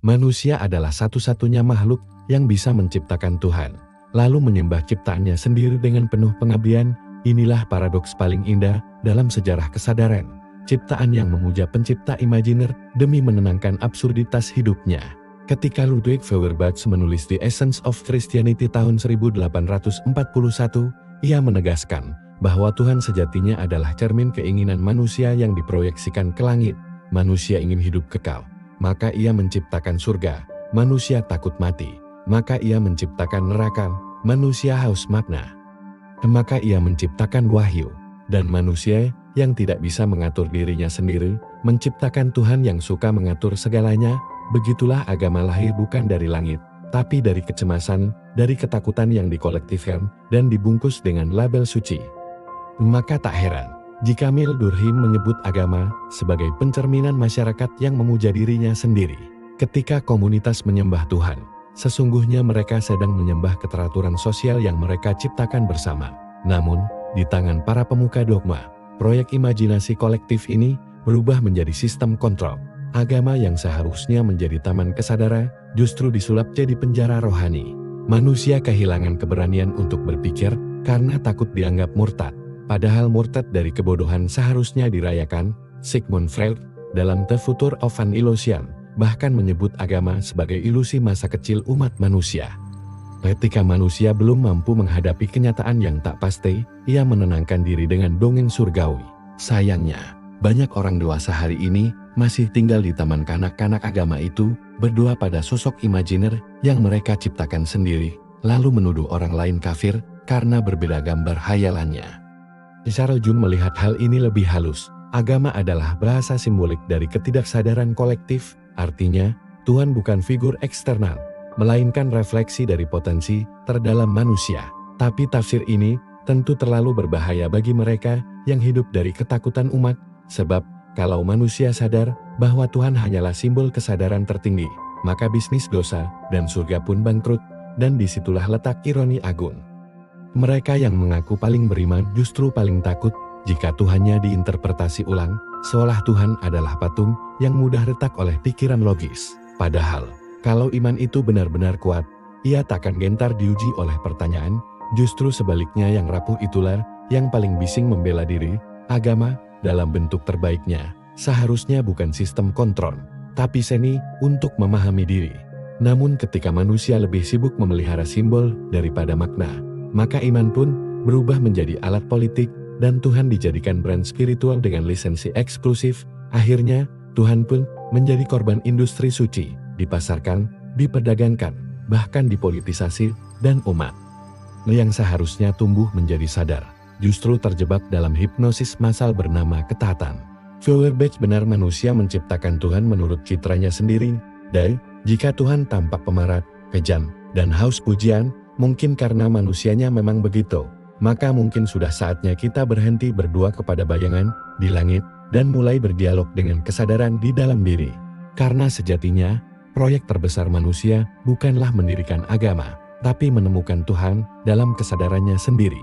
Manusia adalah satu-satunya makhluk yang bisa menciptakan Tuhan, lalu menyembah ciptaannya sendiri dengan penuh pengabdian. Inilah paradoks paling indah dalam sejarah kesadaran. Ciptaan yang memuja pencipta imajiner demi menenangkan absurditas hidupnya. Ketika Ludwig Feuerbach menulis The Essence of Christianity tahun 1841, ia menegaskan bahwa Tuhan sejatinya adalah cermin keinginan manusia yang diproyeksikan ke langit. Manusia ingin hidup kekal, maka ia menciptakan surga. Manusia takut mati, maka ia menciptakan neraka. Manusia haus makna, maka ia menciptakan wahyu. Dan manusia yang tidak bisa mengatur dirinya sendiri, menciptakan Tuhan yang suka mengatur segalanya. Begitulah agama lahir bukan dari langit, tapi dari kecemasan, dari ketakutan yang dikolektifkan dan dibungkus dengan label suci. Maka tak heran jika Emil Durkheim menyebut agama sebagai pencerminan masyarakat yang memuja dirinya sendiri. Ketika komunitas menyembah Tuhan, sesungguhnya mereka sedang menyembah keteraturan sosial yang mereka ciptakan bersama. Namun, di tangan para pemuka dogma, proyek imajinasi kolektif ini berubah menjadi sistem kontrol. Agama yang seharusnya menjadi taman kesadaran justru disulap jadi penjara rohani. Manusia kehilangan keberanian untuk berpikir karena takut dianggap murtad. Padahal murtad dari kebodohan seharusnya dirayakan. Sigmund Freud dalam The Future of an Illusion bahkan menyebut agama sebagai ilusi masa kecil umat manusia. Ketika manusia belum mampu menghadapi kenyataan yang tak pasti, ia menenangkan diri dengan dongeng surgawi. Sayangnya, banyak orang dewasa hari ini masih tinggal di taman kanak-kanak agama itu, berdoa pada sosok imajiner yang mereka ciptakan sendiri, lalu menuduh orang lain kafir karena berbeda gambar hayalannya. Charles Jung melihat hal ini lebih halus. Agama adalah bahasa simbolik dari ketidaksadaran kolektif, artinya Tuhan bukan figur eksternal, melainkan refleksi dari potensi terdalam manusia. Tapi tafsir ini tentu terlalu berbahaya bagi mereka yang hidup dari ketakutan umat, sebab kalau manusia sadar bahwa Tuhan hanyalah simbol kesadaran tertinggi, maka bisnis dosa dan surga pun bangkrut, dan disitulah letak ironi agung. Mereka yang mengaku paling beriman justru paling takut jika Tuhannya diinterpretasi ulang, seolah Tuhan adalah patung yang mudah retak oleh pikiran logis. Padahal, kalau iman itu benar-benar kuat, ia takkan gentar diuji oleh pertanyaan. Justru sebaliknya, yang rapuh itulah yang paling bising membela diri. Agama, dalam bentuk terbaiknya, seharusnya bukan sistem kontrol, tapi seni untuk memahami diri. Namun ketika manusia lebih sibuk memelihara simbol daripada makna, maka iman pun berubah menjadi alat politik, dan Tuhan dijadikan brand spiritual dengan lisensi eksklusif. Akhirnya, Tuhan pun menjadi korban industri suci, dipasarkan, diperdagangkan, bahkan dipolitisasi, dan umat yang seharusnya tumbuh menjadi sadar, justru terjebak dalam hipnosis massal bernama ketaatan. Feuerbach benar manusia menciptakan Tuhan menurut citranya sendiri, dan jika Tuhan tampak pemarat, kejam, dan haus pujian, mungkin karena manusianya memang begitu, maka mungkin sudah saatnya kita berhenti berdoa kepada bayangan di langit dan mulai berdialog dengan kesadaran di dalam diri. Karena sejatinya, proyek terbesar manusia bukanlah mendirikan agama, tapi menemukan Tuhan dalam kesadarannya sendiri.